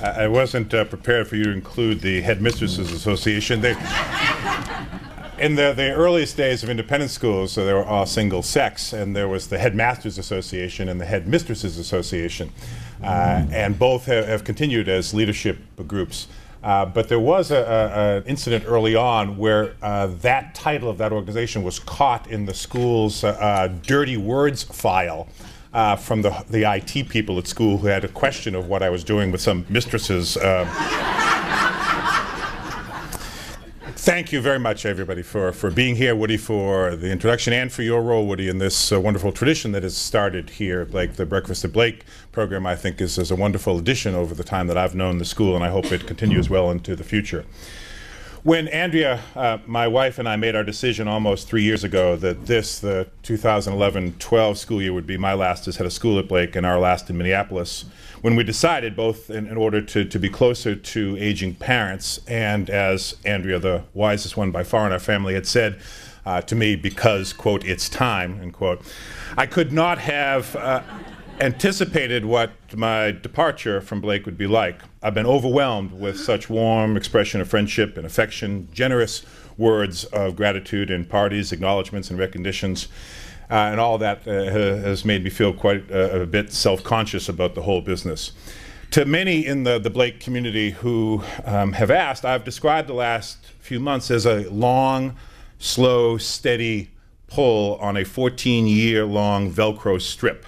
I wasn't prepared for you to include the Headmistresses Association. In the earliest days of independent schools, so they were all single sex, and there was the Headmasters Association and the Headmistresses Association. And both have continued as leadership groups. But there was an incident early on where that title of that organization was caught in the school's dirty words file from the IT people at school, who had a question of what I was doing with some mistresses. Thank you very much, everybody, for being here, Woody, for the introduction, and for your role, Woody, in this wonderful tradition that has started here at Blake. The Breakfast at Blake program, I think, is a wonderful addition over the time that I've known the school, and I hope it continues well into the future. When Andrea, my wife, and I made our decision almost 3 years ago that the 2011-12 school year would be my last as head of school at Blake and our last in Minneapolis, when we decided, both in order to be closer to aging parents, and as Andrea, the wisest one by far in our family, had said to me, because, quote, it's time, end quote, I could not have anticipated what my departure from Blake would be like. I've been overwhelmed with such warm expression of friendship and affection, generous words of gratitude and parties, acknowledgments and recognitions, and all that has made me feel quite a bit self-conscious about the whole business. To many in the Blake community who have asked, I've described the last few months as a long, slow, steady pull on a 14-year-long Velcro strip.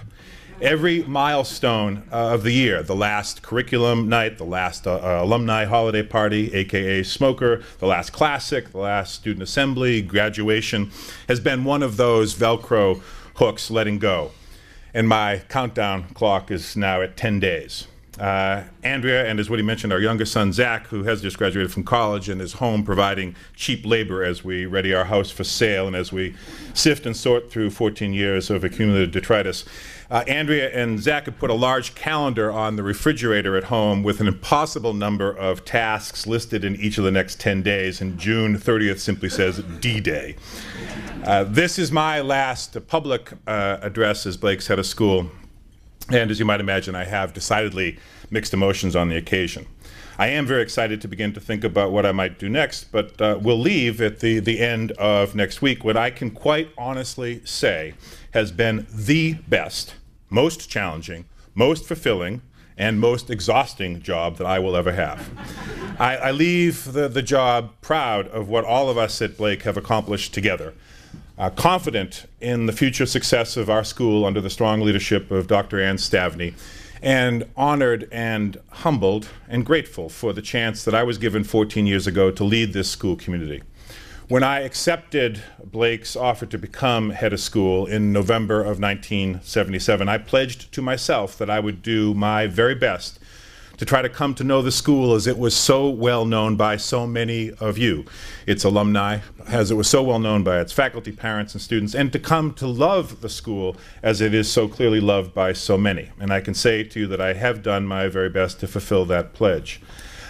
Every milestone of the year, the last curriculum night, the last alumni holiday party, aka smoker, the last classic, the last student assembly, graduation, has been one of those Velcro hooks letting go. And my countdown clock is now at 10 days. Andrea, and as Woody mentioned, our youngest son, Zach, who has just graduated from college and is home providing cheap labor as we ready our house for sale and as we sift and sort through 14 years of accumulated detritus. Andrea and Zach have put a large calendar on the refrigerator at home with an impossible number of tasks listed in each of the next 10 days, and June 30th simply says D-Day. This is my last public address as Blake's head of school, and as you might imagine, I have decidedly mixed emotions on the occasion. I am very excited to begin to think about what I might do next, but we'll leave at the end of next week what I can quite honestly say has been the best, most challenging, most fulfilling, and most exhausting job that I will ever have. I leave the job proud of what all of us at Blake have accomplished together, confident in the future success of our school under the strong leadership of Dr. Ann Stavney, and honored and humbled and grateful for the chance that I was given 14 years ago to lead this school community. When I accepted Blake's offer to become head of school in November of 1977, I pledged to myself that I would do my very best to try to come to know the school as it was so well known by so many of you, its alumni, as it was so well known by its faculty, parents, and students, and to come to love the school as it is so clearly loved by so many. And I can say to you that I have done my very best to fulfill that pledge.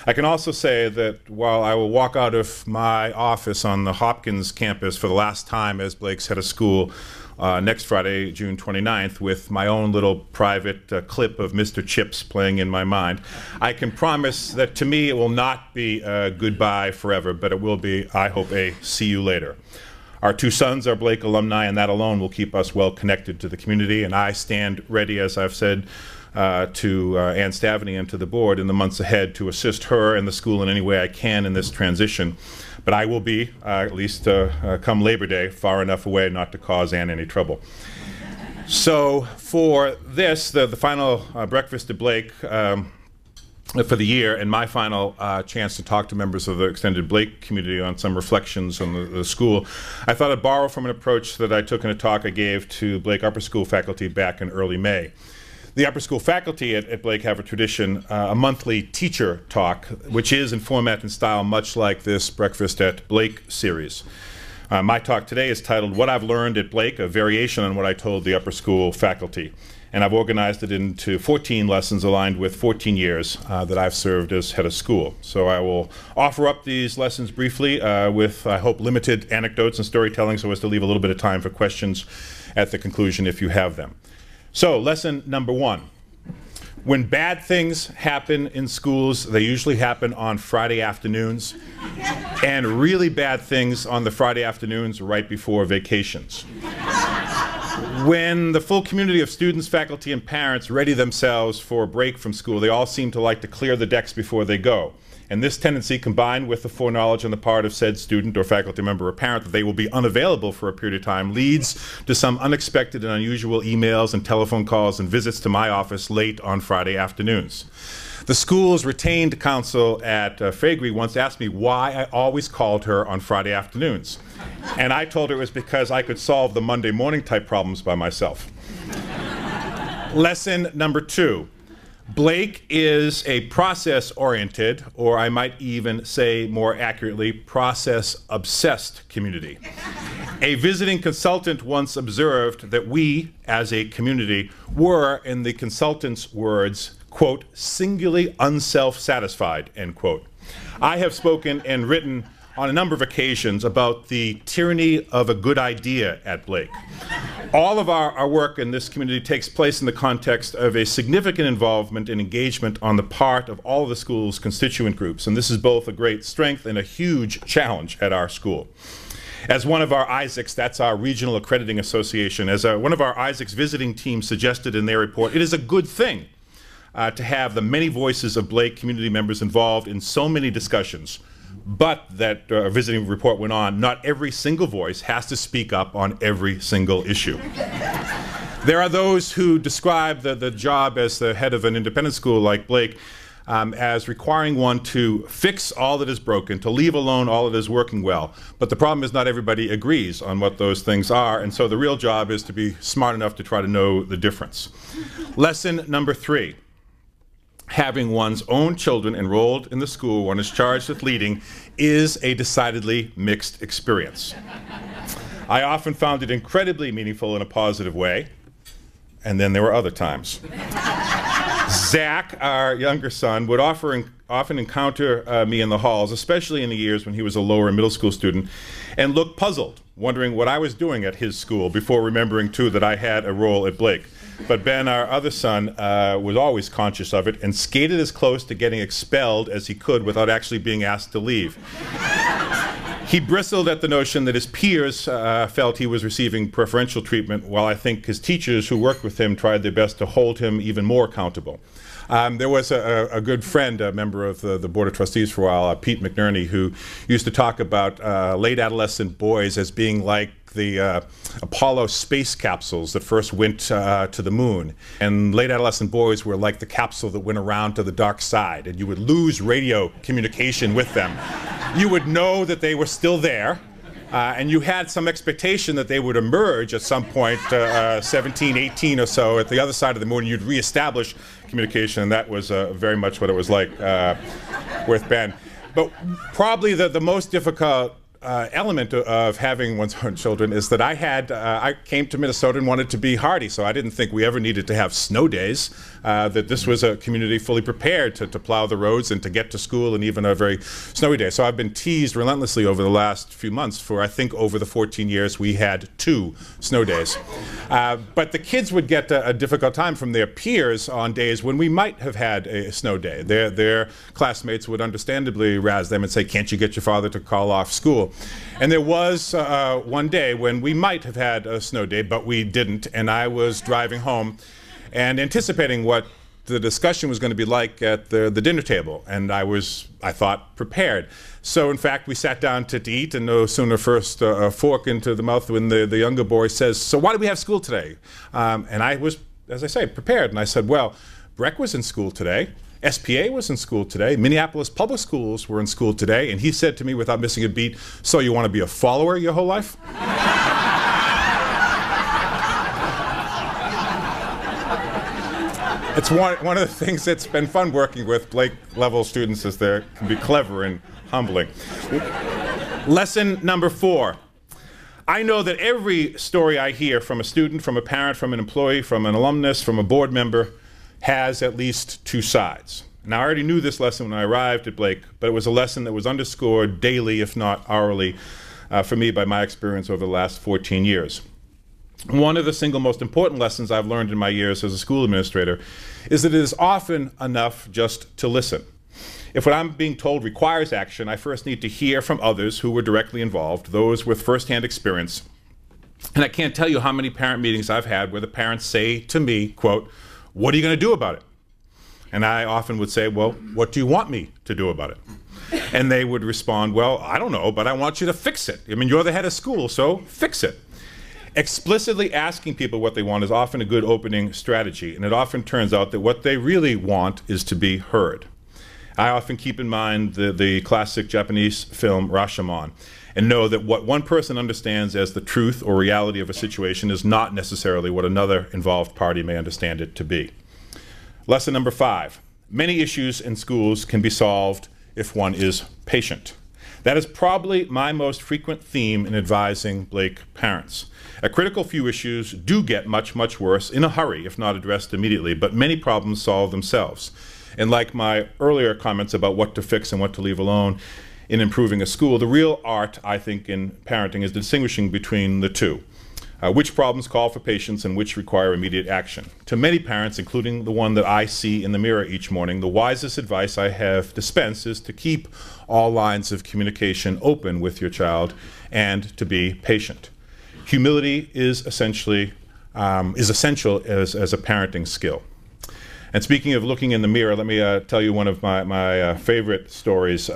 I can also say that while I will walk out of my office on the Hopkins campus for the last time as Blake's head of school next Friday, June 29th, with my own little private clip of Mr. Chips playing in my mind, I can promise that to me it will not be a goodbye forever, but it will be, I hope, a see you later. Our two sons are Blake alumni, and that alone will keep us well connected to the community, and I stand ready, as I've said, to Ann Stavney and to the board in the months ahead to assist her and the school in any way I can in this transition. But I will be, at least come Labor Day, far enough away not to cause Ann any trouble. So for this, the final breakfast at Blake for the year, and my final chance to talk to members of the extended Blake community on some reflections on the school, I thought I'd borrow from an approach that I took in a talk I gave to Blake Upper School faculty back in early May. The upper school faculty at Blake have a tradition, a monthly teacher talk, which is in format and style much like this Breakfast at Blake series. My talk today is titled What I've Learned at Blake, a variation on what I told the upper school faculty. And I've organized it into 14 lessons aligned with 14 years that I've served as head of school. So I will offer up these lessons briefly with, I hope, limited anecdotes and storytelling so as to leave a little bit of time for questions at the conclusion if you have them. So, lesson number one. When bad things happen in schools, they usually happen on Friday afternoons, and really bad things on the Friday afternoons right before vacations. When the full community of students, faculty, and parents ready themselves for a break from school, they all seem to like to clear the decks before they go. And this tendency, combined with the foreknowledge on the part of said student or faculty member or parent that they will be unavailable for a period of time, leads to some unexpected and unusual emails and telephone calls and visits to my office late on Friday afternoons. The school's retained counsel at Faegre once asked me why I always called her on Friday afternoons. And I told her it was because I could solve the Monday morning type problems by myself. Lesson number 2. Blake is a process-oriented, or I might even say more accurately, process-obsessed community. A visiting consultant once observed that we, as a community, were, in the consultant's words, quote, singularly unself-satisfied, end quote. I have spoken and written on a number of occasions about the tyranny of a good idea at Blake. All of our work in this community takes place in the context of a significant involvement and engagement on the part of all of the school's constituent groups, and this is both a great strength and a huge challenge at our school. As one of our ISACs, that's our Regional Accrediting Association, as one of our ISACs visiting teams suggested in their report, it is a good thing to have the many voices of Blake community members involved in so many discussions. But that visiting report went on, not every single voice has to speak up on every single issue. There are those who describe the job as the head of an independent school like Blake as requiring one to fix all that is broken, to leave alone all that is working well. But the problem is not everybody agrees on what those things are, and so the real job is to be smart enough to try to know the difference. Lesson number 3. Having one's own children enrolled in the school one is charged with leading is a decidedly mixed experience. I often found it incredibly meaningful in a positive way, and then there were other times. Zach, our younger son, would often encounter me in the halls, especially in the years when he was a lower and middle school student, and look puzzled, wondering what I was doing at his school, before remembering, too, that I had a role at Blake. But Ben, our other son, was always conscious of it and skated as close to getting expelled as he could without actually being asked to leave. He bristled at the notion that his peers felt he was receiving preferential treatment, while I think his teachers who worked with him tried their best to hold him even more accountable. There was a good friend, a member of the Board of Trustees for a while, Pete McNerney, who used to talk about late adolescent boys as being like the Apollo space capsules that first went to the moon. And late adolescent boys were like the capsule that went around to the dark side, and you would lose radio communication with them. You would know that they were still there, and you had some expectation that they would emerge at some point, 17, 18 or so, at the other side of the moon, and you'd reestablish communication, and that was very much what it was like with Ben. But probably the most difficult element of having one's own children is that I came to Minnesota and wanted to be hardy, so I didn't think we ever needed to have snow days, that this was a community fully prepared to plow the roads and to get to school, and even a very snowy day. So I've been teased relentlessly over the last few months for, I think, over the 14 years we had 2 snow days. But the kids would get a difficult time from their peers on days when we might have had a snow day. Their classmates would understandably razz them and say, "Can't you get your father to call off school?" And there was one day when we might have had a snow day, but we didn't, and I was driving home and anticipating what the discussion was going to be like at the dinner table, and I thought, prepared. So in fact, we sat down to eat, and no sooner first a fork into the mouth when the younger boy says, "So why do we have school today?" And I was, as I say, prepared, and I said, "Well, Breck was in school today. SPA was in school today. Minneapolis Public Schools were in school today." And he said to me without missing a beat, "So you want to be a follower your whole life?" It's one of the things that's been fun working with Blake-level students, is they can be clever and humbling. Lesson number 4. I know that every story I hear from a student, from a parent, from an employee, from an alumnus, from a board member, has at least 2 sides. Now, I already knew this lesson when I arrived at Blake, but it was a lesson that was underscored daily, if not hourly, for me by my experience over the last 14 years. One of the single most important lessons I've learned in my years as a school administrator is that it is often enough just to listen. If what I'm being told requires action, I first need to hear from others who were directly involved, those with firsthand experience. And I can't tell you how many parent meetings I've had where the parents say to me, quote, "What are you going to do about it?" And I often would say, "Well, what do you want me to do about it?" And they would respond, "Well, I don't know, but I want you to fix it. I mean, you're the head of school, so fix it." Explicitly asking people what they want is often a good opening strategy, and it often turns out that what they really want is to be heard. I often keep in mind the classic Japanese film Rashomon, and know that what one person understands as the truth or reality of a situation is not necessarily what another involved party may understand it to be. Lesson number 5. Many issues in schools can be solved if one is patient. That is probably my most frequent theme in advising Blake parents. A critical few issues do get much, much worse in a hurry if not addressed immediately, but many problems solve themselves. And like my earlier comments about what to fix and what to leave alone in improving a school, the real art, I think, in parenting is distinguishing between the two. Which problems call for patience and which require immediate action. To many parents, including the one that I see in the mirror each morning, the wisest advice I have dispensed is to keep all lines of communication open with your child and to be patient. Humility is essential as a parenting skill. And speaking of looking in the mirror, let me tell you one of my favorite stories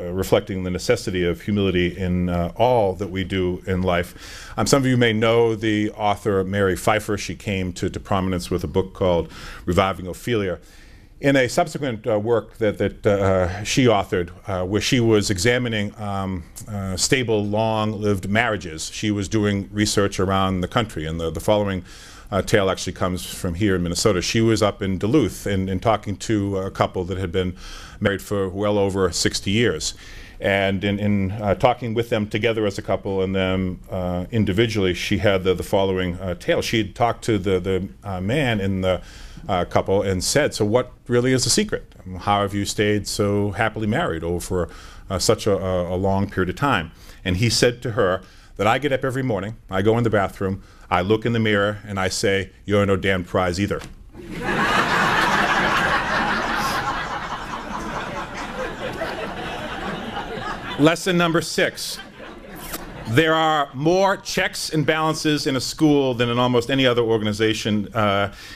reflecting the necessity of humility in all that we do in life. Some of you may know the author Mary Pfeiffer. She came to prominence with a book called Reviving Ophelia. In a subsequent work that she authored, where she was examining stable, long-lived marriages, she was doing research around the country, and the following tale actually comes from here in Minnesota. She was up in Duluth and talking to a couple that had been married for well over 60 years. And in talking with them together as a couple and them individually, she had the following tale. She had talked to the man in the couple and said, "So what really is the secret? How have you stayed so happily married over such a long period of time?" And he said to her that, "I get up every morning, I go in the bathroom, I look in the mirror, and I say, 'You're no damn prize either.'" Lesson number 6. There are more checks and balances in a school than in almost any other organization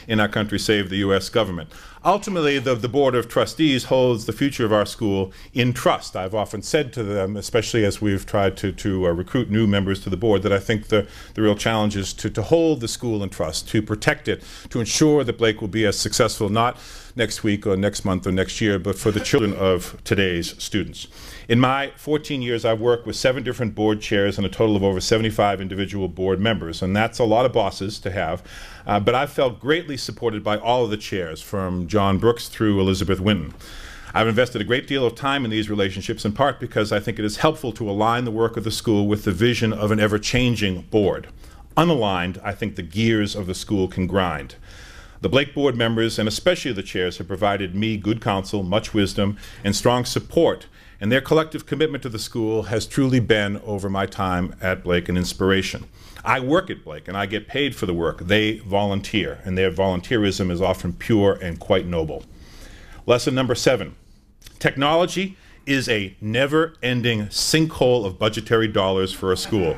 in our country, save the U.S. government. Ultimately, the Board of Trustees holds the future of our school in trust. I've often said to them, especially as we've tried to recruit new members to the board, that I think the real challenge is to hold the school in trust, to protect it, to ensure that Blake will be as successful not next week or next month or next year, but for the children of today's students. In my 14 years, I've worked with 7 different board chairs and a total of over 75 individual board members, and that's a lot of bosses to have. But I've felt greatly supported by all of the chairs, from John Brooks through Elizabeth Winton. I've invested a great deal of time in these relationships, in part because I think it is helpful to align the work of the school with the vision of an ever-changing board. Unaligned, I think the gears of the school can grind. The Blake board members, and especially the chairs, have provided me good counsel, much wisdom, and strong support, and their collective commitment to the school has truly been, over my time at Blake, an inspiration. I work at Blake, and I get paid for the work. They volunteer, and their volunteerism is often pure and quite noble. Lesson number 7. Technology is a never-ending sinkhole of budgetary dollars for a school,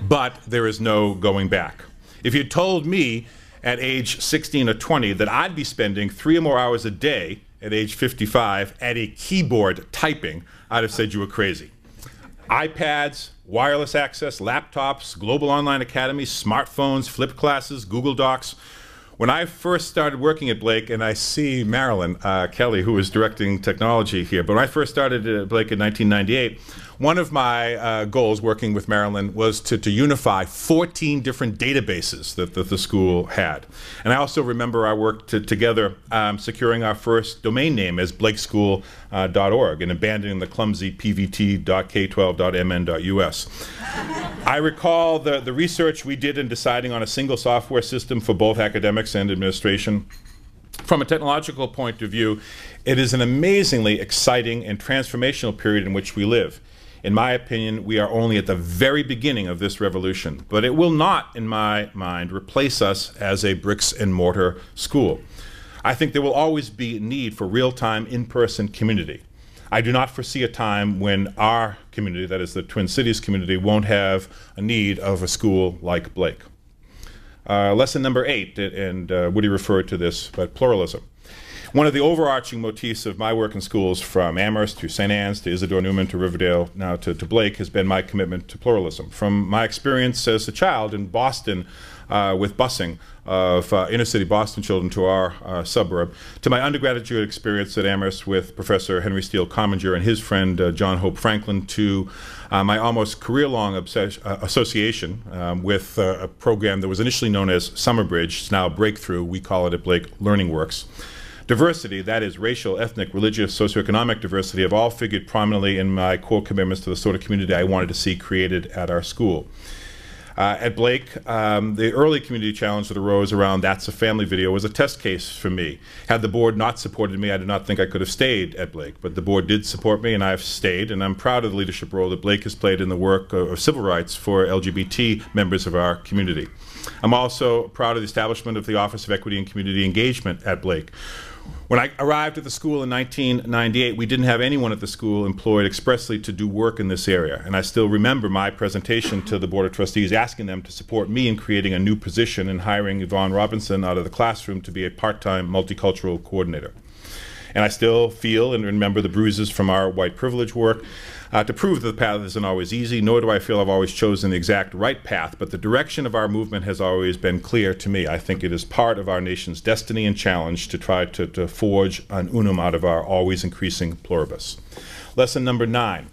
but there is no going back. If you told me at age 16 or 20 that I'd be spending 3 or more hours a day at age 55 at a keyboard typing, I'd have said you were crazy. iPads, wireless access, laptops, global online academies, smartphones, flipped classes, Google Docs. When I first started working at Blake, and I see Marilyn Kelly, who is directing technology here, but when I first started at Blake in 1998, one of my goals working with Marilyn was to unify 14 different databases that the school had. And I also remember I worked together securing our first domain name as blakeschool.org and abandoning the clumsy pvt.k12.mn.us. I recall the research we did in deciding on a single software system for both academics and administration. From a technological point of view, it is an amazingly exciting and transformational period in which we live. In my opinion, we are only at the very beginning of this revolution, but it will not, in my mind, replace us as a bricks and mortar school. I think there will always be a need for real-time, in-person community. I do not foresee a time when our community, that is the Twin Cities community, won't have a need of a school like Blake. Lesson number 8, and Woody referred to this, but pluralism. One of the overarching motifs of my work in schools, from Amherst to St. Anne's to Isidore Newman to Riverdale, now to Blake, has been my commitment to pluralism. From my experience as a child in Boston with busing of inner-city Boston children to our suburb, to my undergraduate experience at Amherst with Professor Henry Steele Commager and his friend John Hope Franklin, to my almost career-long association with a program that was initially known as Summer Bridge. It's now Breakthrough. We call it at Blake Learning Works. Diversity, that is racial, ethnic, religious, socioeconomic diversity, have all figured prominently in my core commitments to the sort of community I wanted to see created at our school. At Blake, the early community challenge that arose around That's a Family video was a test case for me. Had the board not supported me, I do not think I could have stayed at Blake, but the board did support me and I've stayed, and I'm proud of the leadership role that Blake has played in the work of civil rights for LGBT members of our community. I'm also proud of the establishment of the Office of Equity and Community Engagement at Blake. When I arrived at the school in 1998, we didn't have anyone at the school employed expressly to do work in this area, and I still remember my presentation to the Board of Trustees asking them to support me in creating a new position and hiring Yvonne Robinson out of the classroom to be a part-time multicultural coordinator. And I still feel and remember the bruises from our white privilege work to prove that the path isn't always easy, nor do I feel I've always chosen the exact right path, but the direction of our movement has always been clear to me. I think it is part of our nation's destiny and challenge to try to forge an unum out of our always increasing pluribus. Lesson number 9.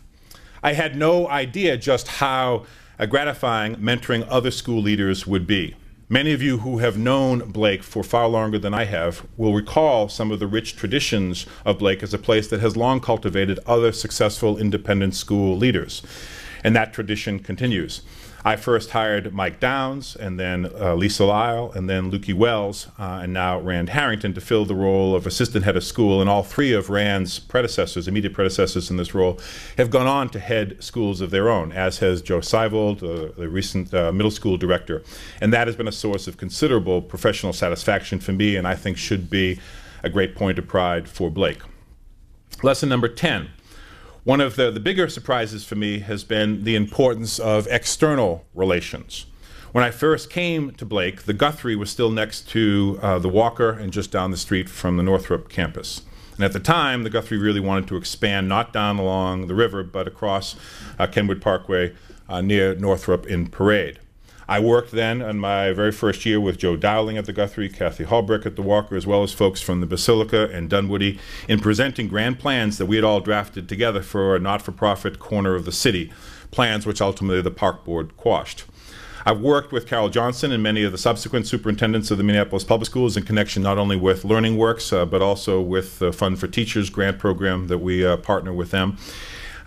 I had no idea just how gratifying mentoring other school leaders would be. Many of you who have known Blake for far longer than I have will recall some of the rich traditions of Blake as a place that has long cultivated other successful independent school leaders. And that tradition continues. I first hired Mike Downs, and then Lisa Lyle, and then Lukey Wells, and now Rand Harrington to fill the role of assistant head of school. And all three of Rand's predecessors, immediate predecessors in this role, have gone on to head schools of their own, as has Joe Seivold, the recent middle school director. And that has been a source of considerable professional satisfaction for me, and I think should be a great point of pride for Blake. Lesson number 10. One of the bigger surprises for me has been the importance of external relations. When I first came to Blake, the Guthrie was still next to the Walker and just down the street from the Northrop campus. And at the time, the Guthrie really wanted to expand not down along the river, but across Kenwood Parkway near Northrop in Parade. I worked then in my very first year with Joe Dowling at the Guthrie, Kathy Hallbrick at the Walker, as well as folks from the Basilica and Dunwoody, in presenting grand plans that we had all drafted together for a not-for-profit corner of the city, plans which ultimately the park board quashed. I've worked with Carol Johnson and many of the subsequent superintendents of the Minneapolis Public Schools in connection not only with Learning Works, but also with the Fund for Teachers grant program that we partner with them.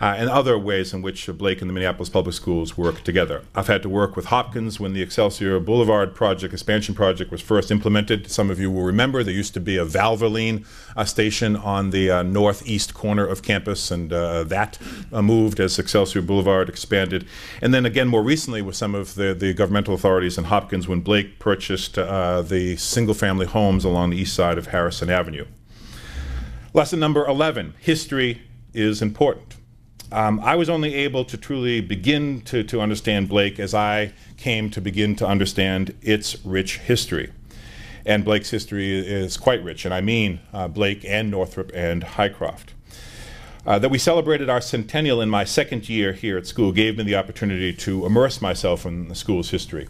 And other ways in which Blake and the Minneapolis Public Schools work together. I've had to work with Hopkins when the Excelsior Boulevard project, expansion project, was first implemented. Some of you will remember there used to be a Valvoline station on the northeast corner of campus, and that moved as Excelsior Boulevard expanded. And then again, more recently, with some of the governmental authorities in Hopkins when Blake purchased the single-family homes along the east side of Harrison Avenue. Lesson number 11, history is important. I was only able to truly begin to understand Blake as I came to begin to understand its rich history. And Blake's history is quite rich, and I mean Blake and Northrop and Highcroft. That we celebrated our centennial in my second year here at school gave me the opportunity to immerse myself in the school's history.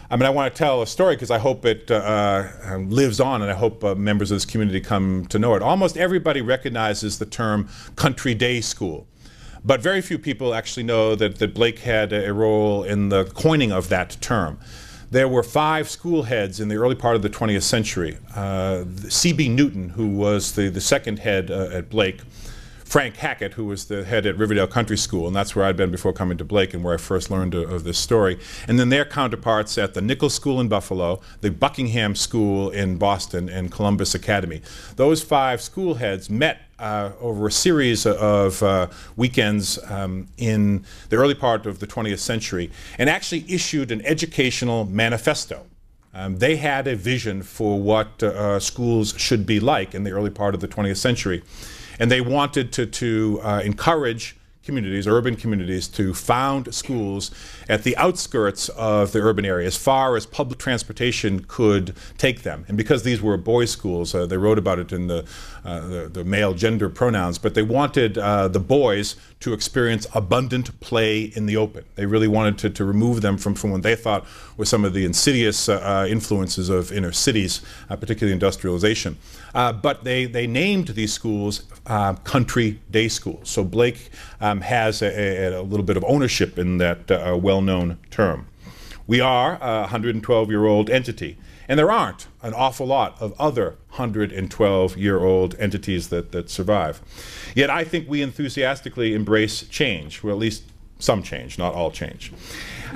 I mean, I want to tell a story because I hope it lives on, and I hope members of this community come to know it. Almost everybody recognizes the term country day school. But very few people actually know that Blake had a role in the coining of that term. There were 5 school heads in the early part of the 20th century. C.B. Newton, who was the second head at Blake, Frank Hackett, who was the head at Riverdale Country School, and that's where I'd been before coming to Blake and where I first learned of this story. And then their counterparts at the Nichols School in Buffalo, the Buckingham School in Boston, and Columbus Academy. Those 5 school heads met over a series of weekends in the early part of the 20th century and actually issued an educational manifesto. They had a vision for what schools should be like in the early part of the 20th century. And they wanted to encourage communities, urban communities, to found schools at the outskirts of the urban area, as far as public transportation could take them. And because these were boys' schools, they wrote about it in the male gender pronouns, but they wanted the boys to experience abundant play in the open. They really wanted to remove them from what they thought were some of the insidious influences of inner cities, particularly industrialization. But they named these schools country day schools. So Blake has a little bit of ownership in that well-known term. We are a 112-year-old entity, and there aren't an awful lot of other 112-year-old entities that survive. Yet I think we enthusiastically embrace change, or at least some change, not all change.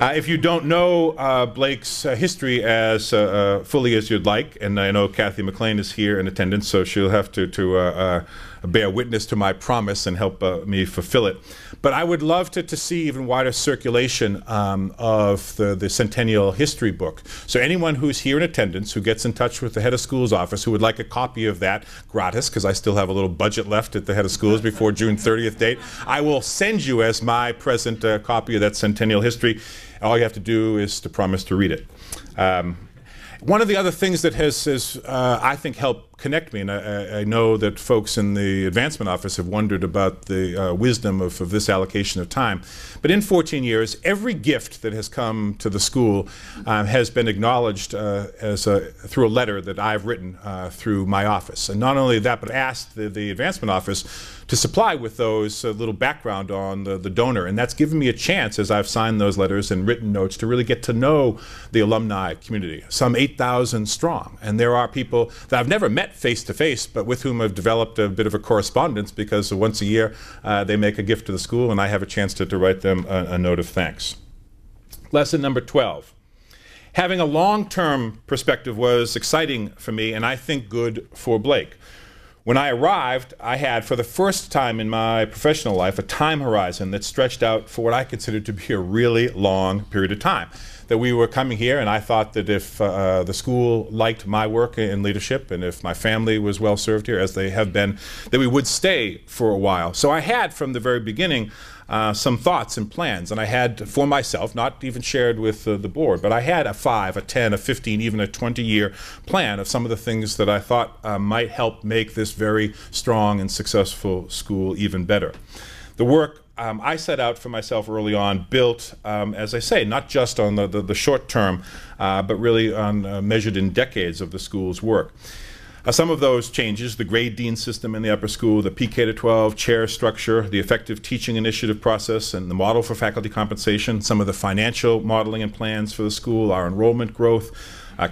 If you don't know Blake's history as fully as you'd like, and I know Kathy McLean is here in attendance, so she'll have to bear witness to my promise and help me fulfill it. But I would love to see even wider circulation of the Centennial History book. So anyone who's here in attendance who gets in touch with the head of schools office who would like a copy of that gratis, because I still have a little budget left at the head of schools before June 30th date, I will send you as my present copy of that Centennial History. All you have to do is to promise to read it. One of the other things that has I think, helped connect me, and I know that folks in the advancement office have wondered about the wisdom of this allocation of time, but in 14 years, every gift that has come to the school has been acknowledged through a letter that I've written through my office. And not only that, but asked the advancement office to supply with those little background on the donor. And that's given me a chance, as I've signed those letters and written notes, to really get to know the alumni community, some 8,000 strong. And there are people that I've never met face to face, but with whom I've developed a bit of a correspondence, because once a year they make a gift to the school and I have a chance to write them a note of thanks. Lesson number 12. Having a long-term perspective was exciting for me, and I think good for Blake. When I arrived, I had, for the first time in my professional life, a time horizon that stretched out for what I considered to be a really long period of time. That we were coming here, and I thought that if the school liked my work in leadership, and if my family was well served here, as they have been, that we would stay for a while. So I had, from the very beginning, some thoughts and plans, and I had for myself, not even shared with the board, but I had a 5, a 10, a 15, even a 20-year plan of some of the things that I thought might help make this very strong and successful school even better. The work I set out for myself early on built, as I say, not just on the short term, but really on measured in decades of the school's work. Some of those changes, the grade dean system in the upper school, the PK-12 chair structure, the effective teaching initiative process, and the model for faculty compensation, some of the financial modeling and plans for the school, our enrollment growth,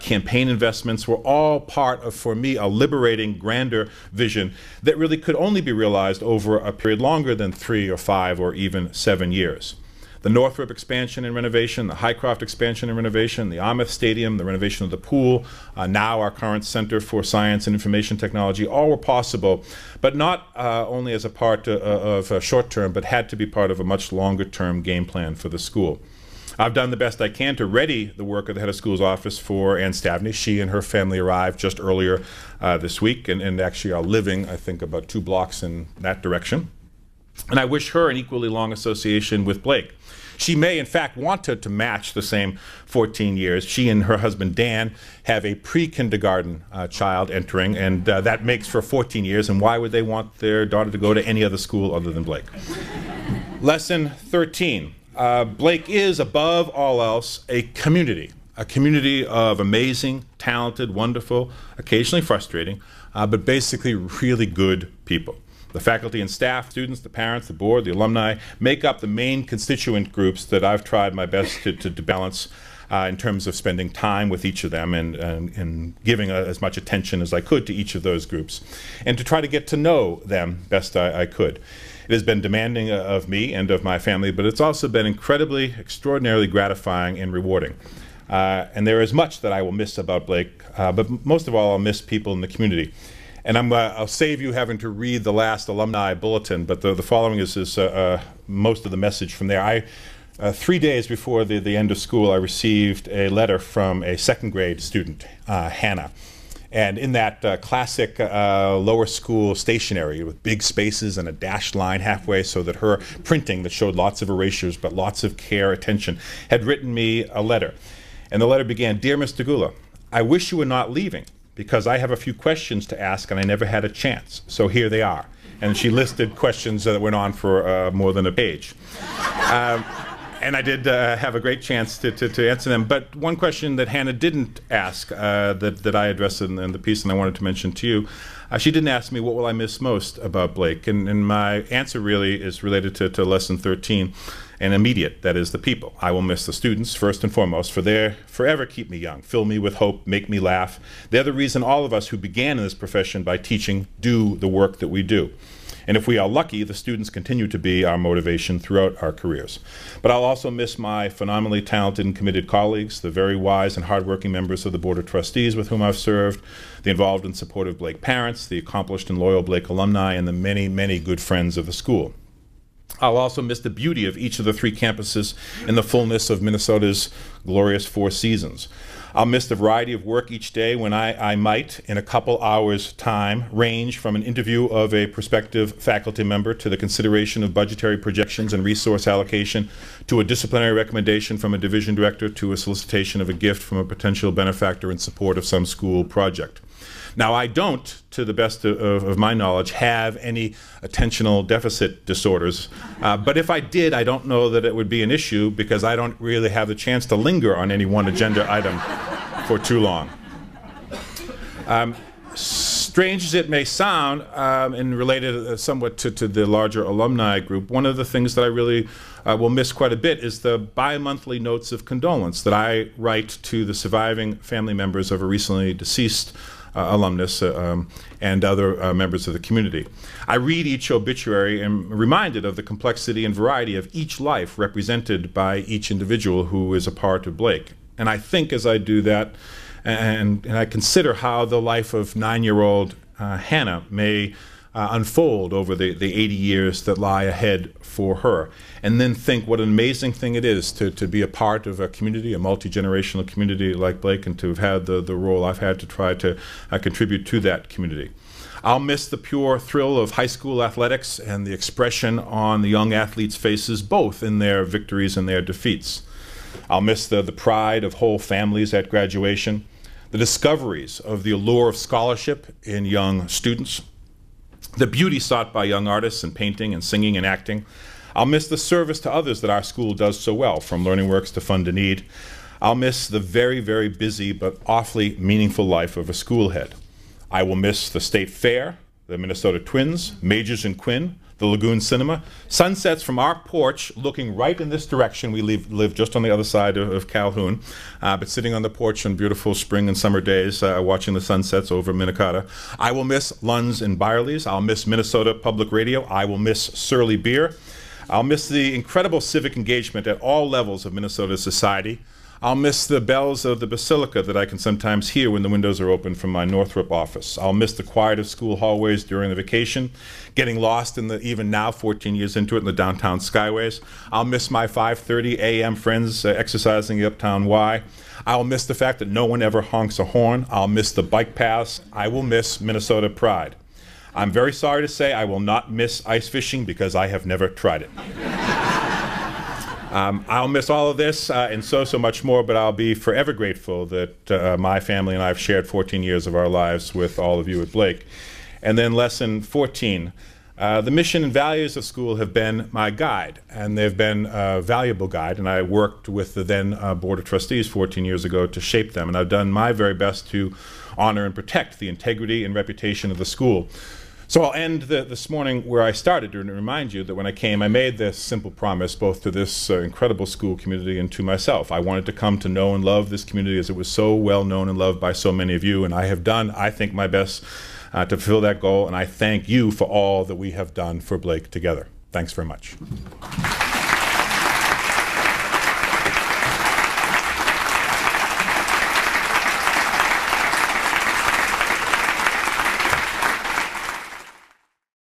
campaign investments, were all part of, for me, a liberating, grander vision that really could only be realized over a period longer than 3 or 5 or even 7 years. The Northrop expansion and renovation, the Highcroft expansion and renovation, the Armith Stadium, the renovation of the pool, now our current Center for Science and Information Technology, all were possible, but not only as a part of short term, but had to be part of a much longer term game plan for the school. I've done the best I can to ready the work of the head of school's office for Ann Stavney. She and her family arrived just earlier this week and actually are living, I think, about 2 blocks in that direction. And I wish her an equally long association with Blake. She may, in fact, want to match the same 14 years. She and her husband, Dan, have a pre-kindergarten child entering, and that makes for 14 years. And why would they want their daughter to go to any other school other than Blake? Lesson 13. Blake is, above all else, a community of amazing, talented, wonderful, occasionally frustrating, but basically really good people. The faculty and staff, students, the parents, the board, the alumni make up the main constituent groups that I've tried my best to balance in terms of spending time with each of them and giving as much attention as I could to each of those groups, and to try to get to know them best I could. It has been demanding of me and of my family, but it's also been incredibly, extraordinarily gratifying and rewarding. And there is much that I will miss about Blake, but most of all, I'll miss people in the community. And I'll save you having to read the last alumni bulletin, but the following is most of the message from there. 3 days before the end of school, I received a letter from a second grade student, Hannah. And in that classic lower school stationery with big spaces and a dashed line halfway, so that her printing that showed lots of erasures but lots of care, attention, had written me a letter. And the letter began, "Dear Mr. Gulla, I wish you were not leaving, because I have a few questions to ask and I never had a chance. So here they are." And she listed questions that went on for more than a page. And I did have a great chance to answer them. But one question that Hannah didn't ask, that I addressed in the piece and I wanted to mention to you, she didn't ask me, what will I miss most about Blake? And my answer really is related to lesson 13 and immediate, that is the people. I will miss the students first and foremost, for they forever keep me young, fill me with hope, make me laugh. They're the reason all of us who began in this profession by teaching do the work that we do. And if we are lucky, the students continue to be our motivation throughout our careers. But I'll also miss my phenomenally talented and committed colleagues, the very wise and hardworking members of the Board of Trustees with whom I've served, the involved and supportive Blake parents, the accomplished and loyal Blake alumni, and the many, many good friends of the school. I'll also miss the beauty of each of the 3 campuses in the fullness of Minnesota's glorious 4 seasons. I'll miss the variety of work each day when I might, in a couple hours' time, range from an interview of a prospective faculty member to the consideration of budgetary projections and resource allocation, to a disciplinary recommendation from a division director, to a solicitation of a gift from a potential benefactor in support of some school project. Now, I don't, to the best of my knowledge, have any attentional deficit disorders. But if I did, I don't know that it would be an issue, because I don't really have the chance to linger on any one agenda item for too long. Strange as it may sound, and related somewhat to the larger alumni group, one of the things that I really will miss quite a bit is the bi-monthly notes of condolence that I write to the surviving family members of a recently deceased alumnus and other members of the community. I read each obituary and am reminded of the complexity and variety of each life represented by each individual who is a part of Blake. And I think as I do that, and I consider how the life of 9-year-old Hannah may unfold over the 80 years that lie ahead for her, and then think what an amazing thing it is to be a part of a community, a multi-generational community like Blake, and to have had the role I've had to try to contribute to that community. I'll miss the pure thrill of high school athletics and the expression on the young athletes' faces, both in their victories and their defeats. I'll miss the pride of whole families at graduation, the discoveries of the allure of scholarship in young students, the beauty sought by young artists in painting and singing and acting. I'll miss the service to others that our school does so well, from Learning Works to Fund a Need. I'll miss the very, very busy but awfully meaningful life of a school head. I will miss the State Fair, the Minnesota Twins, Majors and Quinn, the Lagoon Cinema, sunsets from our porch looking right in this direction. We live just on the other side of Calhoun, but sitting on the porch on beautiful spring and summer days, watching the sunsets over Minnetonka. I will miss Lunds and Byerly's. I'll miss Minnesota Public Radio. I will miss Surly Beer. I'll miss the incredible civic engagement at all levels of Minnesota society. I'll miss the bells of the Basilica that I can sometimes hear when the windows are open from my Northrop office. I'll miss the quiet of school hallways during the vacation, getting lost in the, even now 14 years into it, in the downtown skyways. I'll miss my 5:30 a.m. friends exercising the Uptown Y. I'll miss the fact that no one ever honks a horn. I'll miss the bike paths. I will miss Minnesota pride. I'm very sorry to say I will not miss ice fishing, because I have never tried it. I'll miss all of this and so much more, but I'll be forever grateful that my family and I have shared 14 years of our lives with all of you at Blake. And then lesson 14. The mission and values of school have been my guide, and they've been a valuable guide, and I worked with the then Board of Trustees 14 years ago to shape them, and I've done my very best to honor and protect the integrity and reputation of the school. So I'll end this morning where I started, to remind you that when I came, I made this simple promise both to this incredible school community and to myself. I wanted to come to know and love this community as it was so well known and loved by so many of you, and I have done, I think, my best to fulfill that goal, and I thank you for all that we have done for Blake together. Thanks very much.